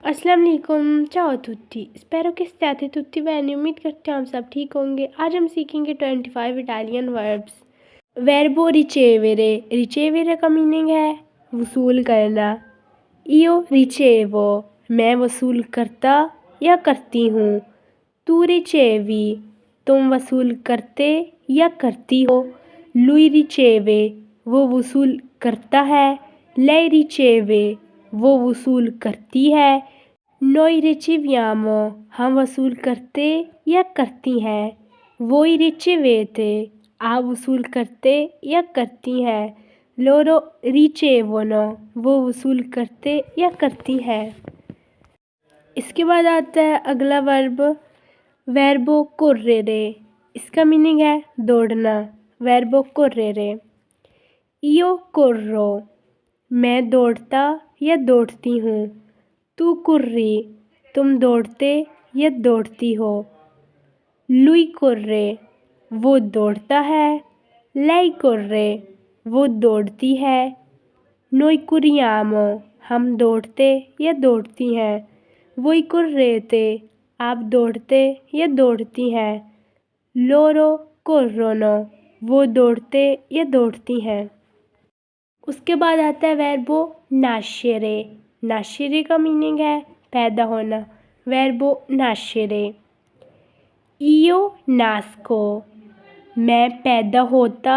अस्सलाम वालेकुम, ciao a tutti, spero che stiate tutti bene, उम्मीद करते हैं हम सब ठीक होंगे। आज हम सीखेंगे 25 इटालियन वर्ब्स। वर्बो रिचेवेरे, रिचेवेरे का मीनिंग है वसूल करना। io ricevo, मैं वसूल करता या करती हूँ। तू रिचेवी, तुम वसूल करते या करती हो। lui riceve, वो वसूल करता है। lei riceve, वो वसूल करती है। noi riceviamo, हम वसूल करते या करती हैं। voi ricevete, आप वसूल करते या करती हैं। loro ricevono, वो वसूल करते या करती हैं। इसके बाद आता है अगला वर्ब वर्बो correre। इसका मीनिंग है दौड़ना। वर्बो correre, io corro, मैं दौड़ता या दौड़ती हूँ। तू corri, तुम दौड़ते या दौड़ती हो। lui corre, वो दौड़ता है। lei corre, वो दौड़ती है। noi corriamo, हम दौड़ते या दौड़ती हैं। voi correte, आप दौड़ते या दौड़ती हैं। loro corrono, वो दौड़ते या दौड़ती हैं। उसके बाद आता है वर्बो नाशरे। नाशरे का मीनिंग है पैदा होना। वर्बो नाशरे, io nasco, मैं पैदा होता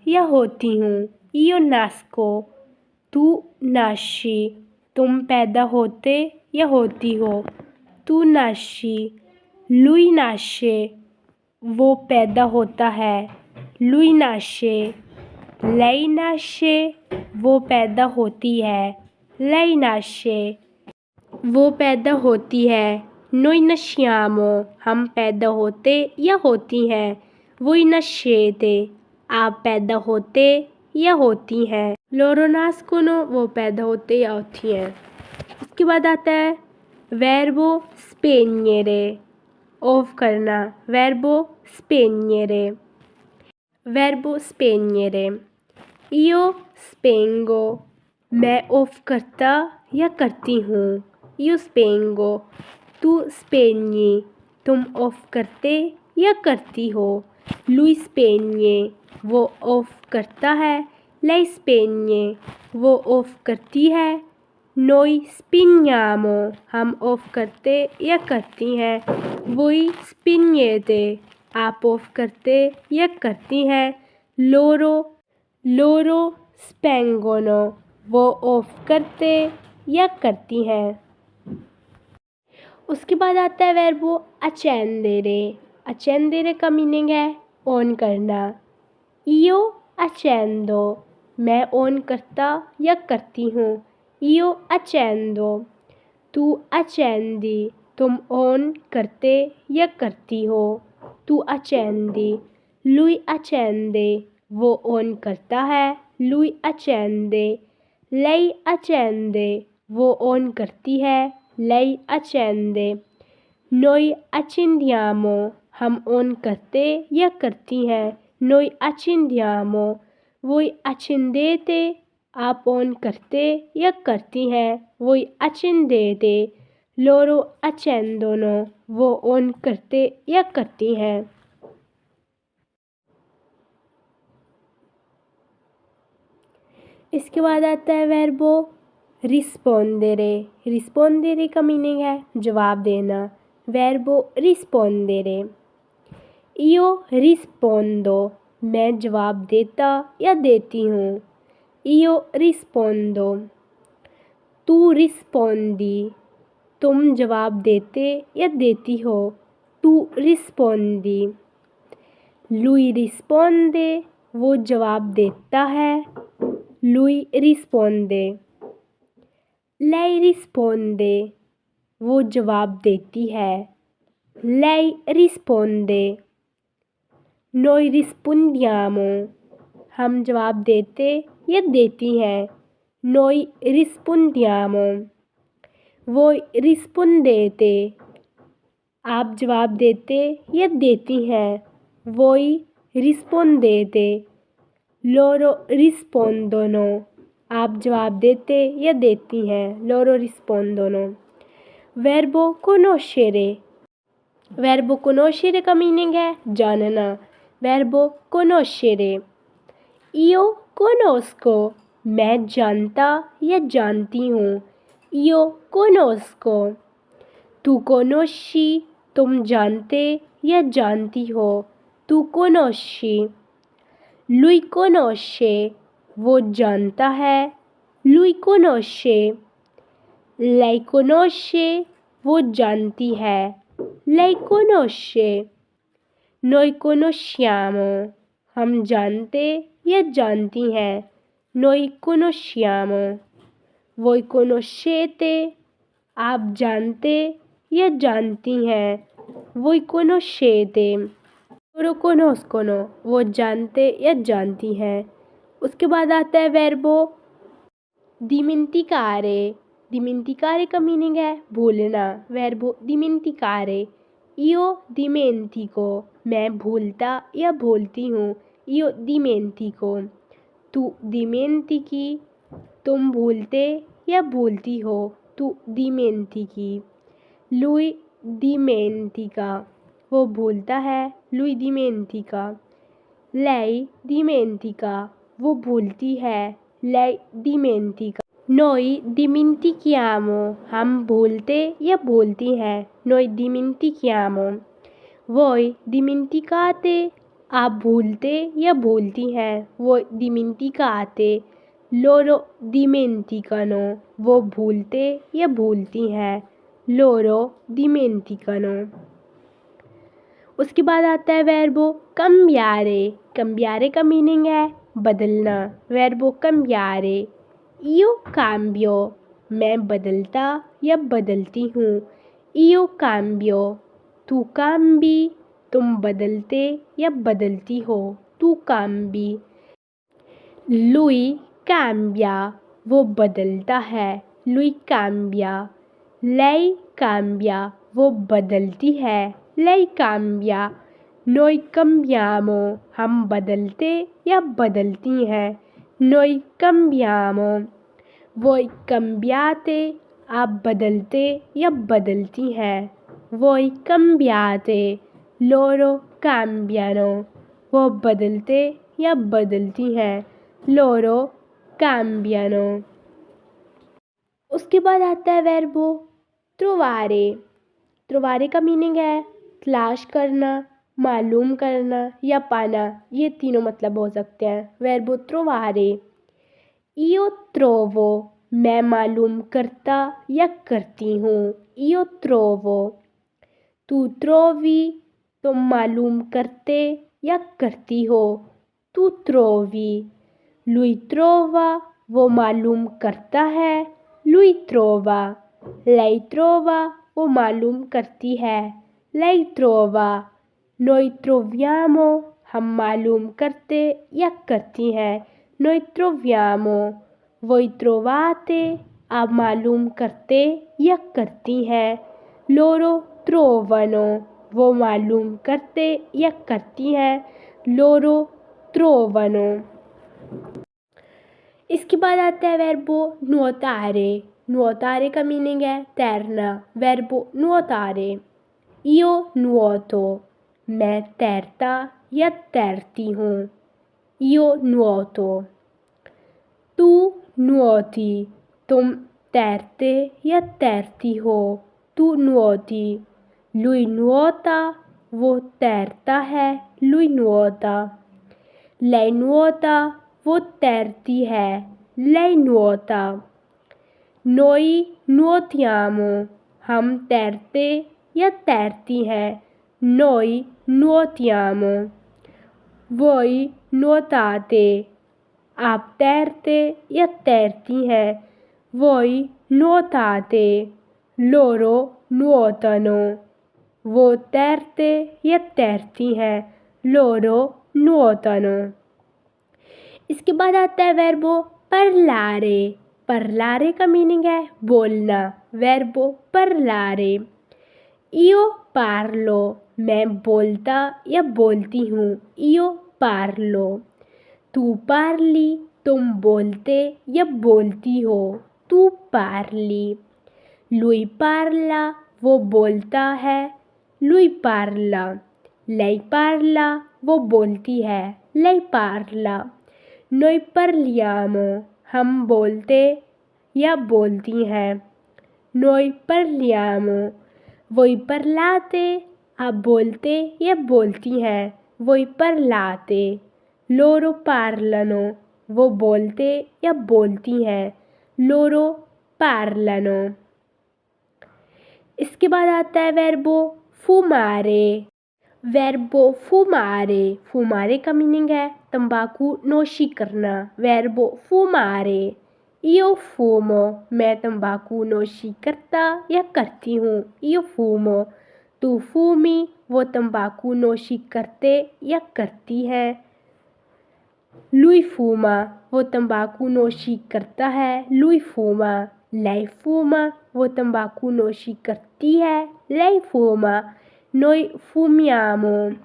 या होती हूँ। io nasco, तू nasci, तुम पैदा होते या होती हो। तू nasci, lui nasce, वो पैदा होता है। lui nasce, lei nasce, वो पैदा होती है। lei nasce, वो पैदा होती है। noi nasciamo, हम पैदा होते या होती हैं। voi nascete, आप पैदा होते या होती हैं। loro nascono, वो पैदा होते या होती हैं। इसके बाद आता है verbo spegnere, ऑफ करना। verbo spegnere, verbo spegnere, io spengo, मैं ऑफ करता या करती हूँ। io spengo, तू spegni, तुम ऑफ करते या करती हो। lui spegne, वो ऑफ करता है। lei spegne, वो ऑफ करती है। noi spegniamo, हम ऑफ करते या करती हैं। voi spegnete, आप ऑफ करते या करती हैं। loro spengono, वो ऑफ करते या करती हैं। उसके बाद आता है वर्बो accendere। accendere का मीनिंग है ऑन करना। io accendo, मैं ऑन करता या करती हूँ। io accendo, तू accendi, तुम ऑन करते या करती हो। तू accendi, lui accende, वो ऑन करता है। lui accende, lei accende, वो ऑन करती है। lei accende, noi accendiamo, हम ऑन करते या करती हैं। noi accendiamo, voi accendete, आप ऑन करते या करती हैं। voi accendete, loro accendono, वो ऑन करते या करती हैं। इसके बाद आता है वर्बो रिस्पोंडेरे। रिस्पोंडेरे का मीनिंग है जवाब देना। वर्बो रिस्पोंडेरे, io rispondo, मैं जवाब देता या देती हूँ। io rispondo, तू रिस्पोंडी, तुम जवाब देते या देती हो। तू रिस्पोंडी। lui risponde, वो जवाब देता है। lui risponde, lei risponde, वो जवाब देती है। lei risponde, noi rispondiamo, हम जवाब देते या देती हैं। noi rispondiamo, voi rispondete, आप जवाब देते या देती हैं। voi rispondete, loro rispondono, आप जवाब देते या देती हैं। loro rispondono। verbo conoscere. Verbo conoscere का मीनिंग है जानना। verbo conoscere. Io conosco, मैं जानता या जानती हूँ। Io conosco. Tu conosci, तुम जानते या जानती हो। Tu conosci. Lui conosce, वो जानता है। Lui conosce. Lei conosce, वो जानती है। Lei conosce. Noi conosciamo, हम जानते या जानती हैं। Noi conosciamo. Voi conoscete, आप जानते या जानती हैं। Voi conoscete. Loro conoscono, वो जानते या जानती हैं। उसके बाद आता है verbo dimenticare. dimenticare का मीनिंग है भूलना। verbo dimenticare. Io dimentico, मैं भूलता या भूलती हूँ। Io dimentico. Tu dimentichi, तुम भूलते या भूलती हो। Tu dimentichi. Lui dimentica, वो भूलता है। Lui dimentica. Lei dimentica, वो भूलती है। Lei dimentica. Noi dimentichiamo, हम भूलते या भूलती हैं। Noi dimentichiamo. Voi dimenticate, आप भूलते या भूलती हैं। Voi dimenticate. Loro dimenticano, वो भूलते या भूलती हैं। Loro dimenticano. उसके बाद आता है verbo cambiare. cambiare का मीनिंग है बदलना। verbo cambiare. Io cambio, मैं बदलता या बदलती हूँ। Io cambio. Tu cambi, तुम बदलते या बदलती हो। Tu cambi. Lui cambia, वो बदलता है। Lui cambia. Lei cambia, वो बदलती है। Lei cambia. Noi cambiamo, हम बदलते या बदलती हैं। Noi cambiamo. Voi cambiate, आप बदलते या बदलती हैं। Voi cambiate. Loro cambiano, वो बदलते या बदलती हैं। Loro cambiano. उसके बाद आता है verbo trovare. trovare का मीनिंग है तलाश करना, मालूम करना या पाना। ये तीनों मतलब हो सकते हैं। verbo trovare. Io trovo, मैं मालूम करता या करती हूँ। Io trovo. Tu trovi, तुम मालूम करते या करती हो। Tu trovi. Lui trova, वो मालूम करता है। Lui trova. Lei trova, वो मालूम करती है। Lei trova. Noi troviamo, हम मालूम करते या करती हैं। Noi troviamo. Voi trovate, आप मालूम करते या करती हैं। Loro trovano, वो मालूम करते या करती हैं। Loro trovano. इसके बाद आता है verbo nuotare. nuotare का मीनिंग है तैरना। verbo nuotare. Io nuoto, मैं तैरता या तैरती हूँ। Io nuoto. Tu nuoti, तुम तैरते या तैरती हो। Tu nuoti. Lui nuota, वो तैरता है। Lui nuota. Lei nuota, वो तैरती है। Lei nuota. Noi nuotiamo, हम तैरते या तैरती हैं। Noi nuotiamo. Voi nuotate, आप तैरते या तैरती हैं। Voi nuotate. Loro nuotano, वो तैरते या तैरती हैं। Loro nuotano. इसके बाद आता है verbo parlare. parlare का मीनिंग है बोलना। verbo parlare. Io parlo, मैं बोलता या बोलती हूँ। Io parlo. Tu parli, तुम बोलते या बोलती हो। Tu parli. Lui parla, वो बोलता है। Lui parla. Lei parla, वो बोलती है। Lei parla. Noi parliamo, हम बोलते या बोलती हैं। Noi parliamo. Voi parlate, आप बोलते या बोलती हैं। Voi parlate. Loro parlano, वो बोलते या बोलती हैं। Loro parlano. इसके बाद आता है वर्बो फुमारे। वर्बो फुमारे, फुमारे का मीनिंग है तंबाकू नोशी करना। वर्बो फुमारे, io fumo, मैं तंबाकू नोशी करता या करती हूँ। io fumo, तू फूमी, वो तंबाकू नोशी करते या करती है। lui fuma, वो तंबाकू नोशी करता है। lui fuma. lei fuma, वो तंबाकू नोशी करती है। lei fuma. noi fumiamo,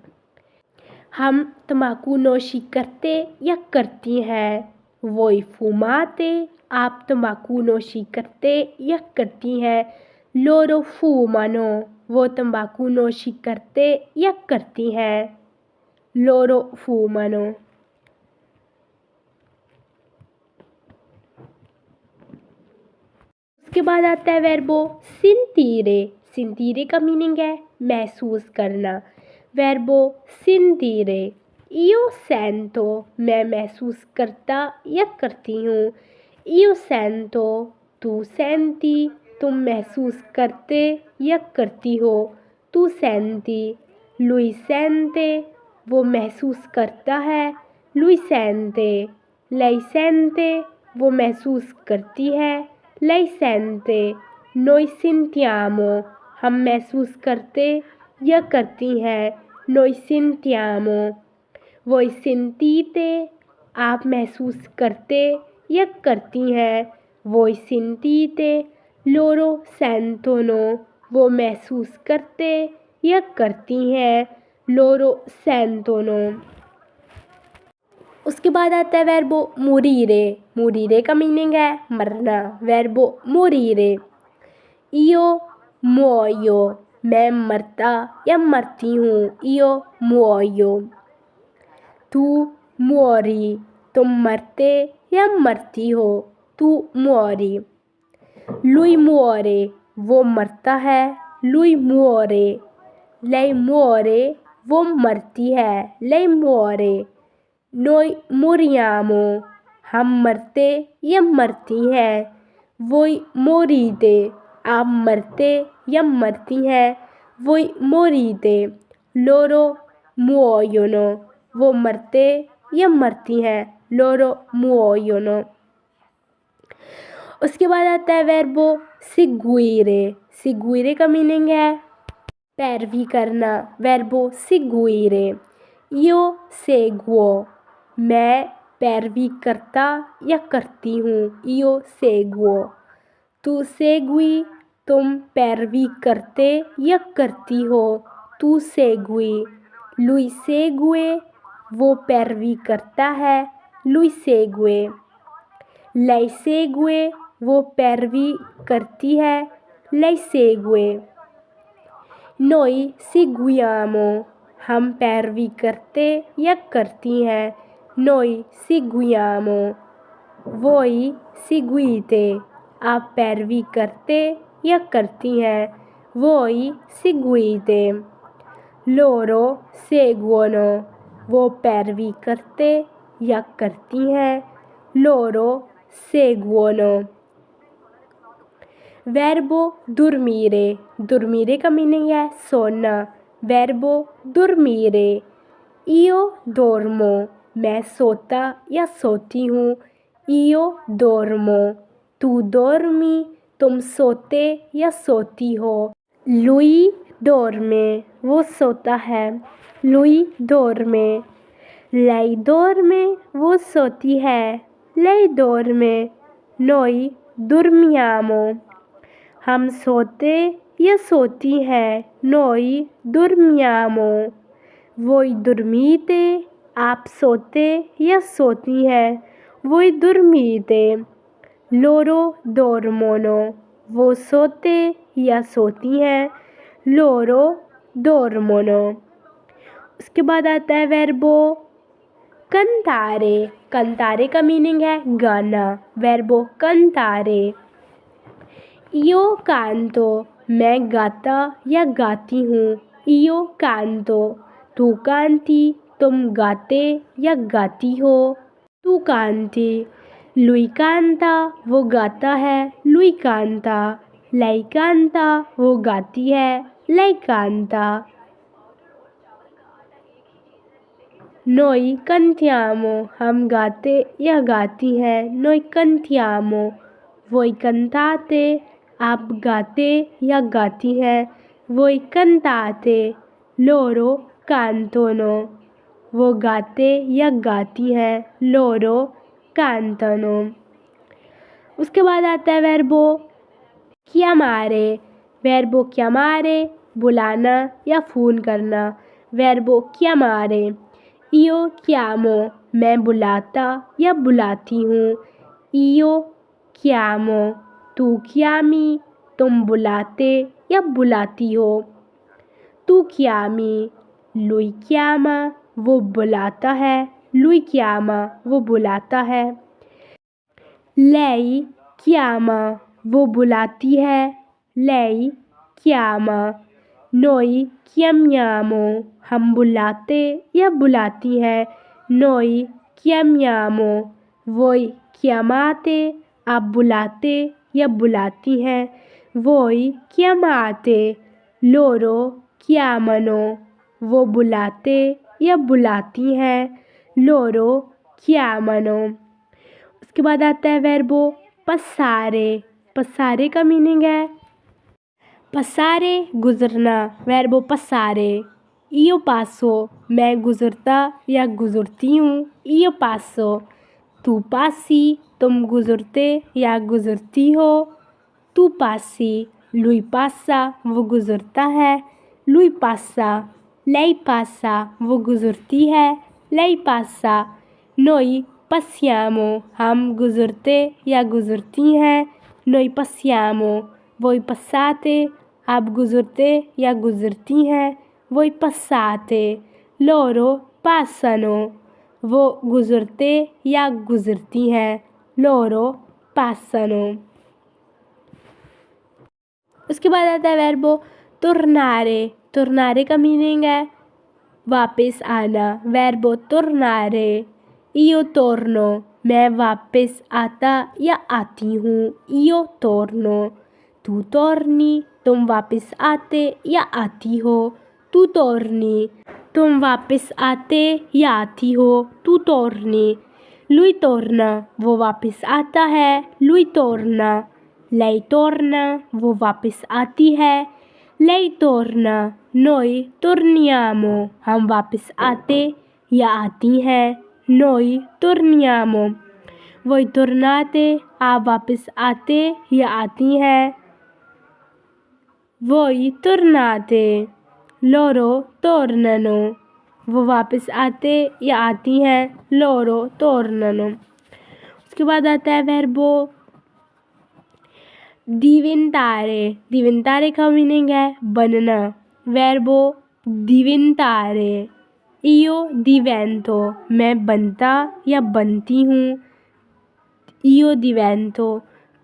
हम तंबाकू नोशी करते या करती हैं। voi fumate, आप तंबाकू नोशी करते या करती हैं। loro fumano, वो तंबाकू नोशी करते या करती हैं। loro fumano. उसके बाद आता है वर्बो सिंतीरे। सिंतीरे का मीनिंग है महसूस करना। वर्बो सिंतीरे, io sento, मैं महसूस करता या करती हूँ। io sento, तू senti, तुम महसूस करते या करती हो। तू senti. lui sente, वो महसूस करता है। lui sente. lei sente, वो महसूस करती है। lei sente. noi sentiamo, हम महसूस करते या करती हैं। noi sentiamo. voi sentite, आप महसूस करते या करती हैं। voi sentite. loro sentono, वो महसूस करते या करती हैं। loro sentono. उसके बाद आता है वर्बो मुरीरे। मुरीरे का मीनिंग है मरना। वर्बो मुरीरे, io muoio, मैं मरता या मरती हूँ। io muoio. तू muori, तुम मरते या मरती हो। तू muori. lui muore, वो मरता है। lui muore. lei muore, वो मरती है। lei muore. noi moriamo, हम मरते या मरती हैं। voi morite, आप मरते या मरती हैं। voi morite. loro muoiono, वो मरते या मरती हैं। loro muoiono. उसके बाद आता है वर्बो seguire। seguire का मीनिंग है पैरवी करना। वर्बो seguire, io seguo, मैं पैरवी करता या करती हूँ। io seguo. tu segui, तुम पैरवी करते या करती हो। tu segui. lui segue, वो पैरवी करता है। lui segue. lei segue, वो पैरवी करती है। lei segue. noi seguiamo, हम पैरवी करते या करती हैं। noi seguiamo. voi seguite, आप पैरवी करते या करती हैं। voi seguite. loro seguono, वो पैरवी करते या करती हैं। loro seguono. वर्बो dormire। dormire का मीनिंग है सोना। वर्बो dormire, io dormo, मैं सोता या सोती हूँ। io dormo. tu dormi, तुम सोते या सोती हो। lui dorme, वो सोता है। lui dorme. lei dorme, वो सोती है। lei dorme. noi dormiamo, हम सोते या सोती हैं। noi dormiamo. voi dormite, आप सोते या सोती हैं। voi dormite. loro dormono, वो सोते या सोती हैं। लोरो dormono। उसके बाद आता है वर्बो कंतारे। कंतारे का मीनिंग है गाना। वर्बो कंतारे। इयो कांतो, मैं गाता या गाती हूँ। इयो कांतो, तू कांती, तुम गाते या गाती हो। तू कांती। लुई कांता, वो गाता है। लुई कांता। लई कांता, वो गाती है। लई कांता। नोई कंथियामो, हम गाते या गाती हैं। नोई कंथियामो। वोई कंताते, आप गाते या गाती हैं। वोई कंताते। लोरो कांतोनो, वो गाते या गाती हैं। लोरो कांतनो। उसके बाद आता है वर्बो chiamare। वर्बो chiamare, बुलाना या फ़ोन करना। वर्बो chiamare। इयो chiamo, मैं बुलाता या बुलाती हूँ। इयो chiamo। तू chiami, तुम बुलाते या बुलाती हो। तू chiami। lui chiama, वो बुलाता है। lui chiama, वो बुलाता है। lei chiama, वो बुलाती है। lei chiama। noi chiamiamo, हम बुलाते या बुलाती हैं। noi chiamiamo। voi chiamate, आप बुलाते या बुलाती हैं। voi chiamate। loro chiamano, वो बुलाते या बुलाती हैं। loro chiamano। उसके बाद आता है वर्बो पसारे। पसारे का मीनिंग है पसारे, गुजरना। वर्बो पसारे। इयो पासो, मैं गुजरता या गुजरती हूँ। इयो पासो। तू पासी, तुम गुजरते या गुजरती हो। तू पासी। lui passa, वो गुजरता है। lui passa। lei passa, वो गुजरती है। lei passa। noi passiamo, हम गुजरते या गुजरती हैं। noi passiamo। voi passate, आप गुजरते या गुजरती हैं। voi passate। loro passano, वो गुजरते या गुजरती हैं। loro passano। उसके बाद आता है वर्बो tornare। tornare का मीनिंग है वापस आना। वर्बो tornare। io torno, मैं वापस आता या आती हूँ। io torno। tu torni, तुम वापस आते या आती हो। tu torni। तुम वापस आते या आती हो। tu torni। lui torna, वो वापस आता है। lui torna। lei torna, वो वापस आती है। lei torna। noi torniamo, हम वापस आते या आती हैं। noi torniamo। voi tornate, आप वापस आते या आती हैं। voi tornate। loro tornano, वो वापस आते या आती हैं। loro tornano। उसके बाद आता है वर्बो diventare। diventare का मीनिंग है बनना। वर्बो diventare। io divento, मैं बनता या बनती हूँ। io divento।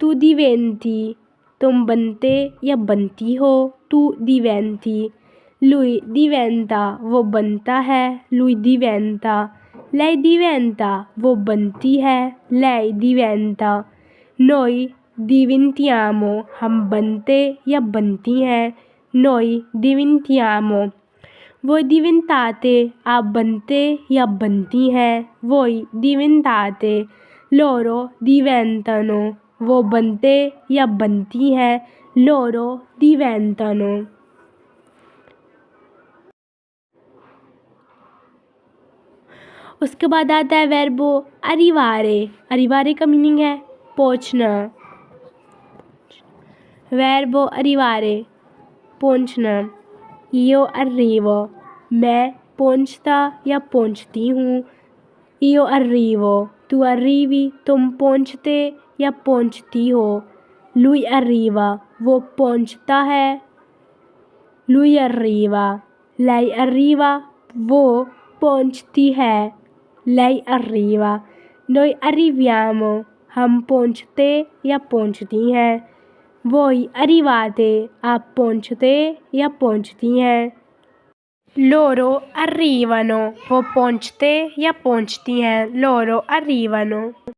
tu diventi, तुम बनते या बनती हो। tu diventi। lui diventa, वो बनता है। lui diventa। lei diventa, वो बनती है। lei diventa। noi diventiamo, हम बनते या बनती हैं। noi diventiamo। voi diventate, आप बनते या बनती हैं। voi diventate। loro diventano, वो बनते या बनती हैं। loro diventano। उसके बाद आता है वर्बो arrivare। arrivare का मीनिंग है पहुँचना। वर्बो arrivare, पहुँचना। io arrivo, मैं पहुँचता या पहुँचती हूँ। io arrivo। tu arrivi, तुम पहुँचते या पहुँचती हो। lui arriva, वो पहुंचता है। lui arriva, lei arriva, वो पहुंचती है। lei arriva, noi arriviamo, हम पहुंचते या पहुंचती हैं। voi arrivate, आप पहुंचते या पहुंचती हैं। loro arrivano, वो पहुंचते या पहुंचती हैं। loro arrivano।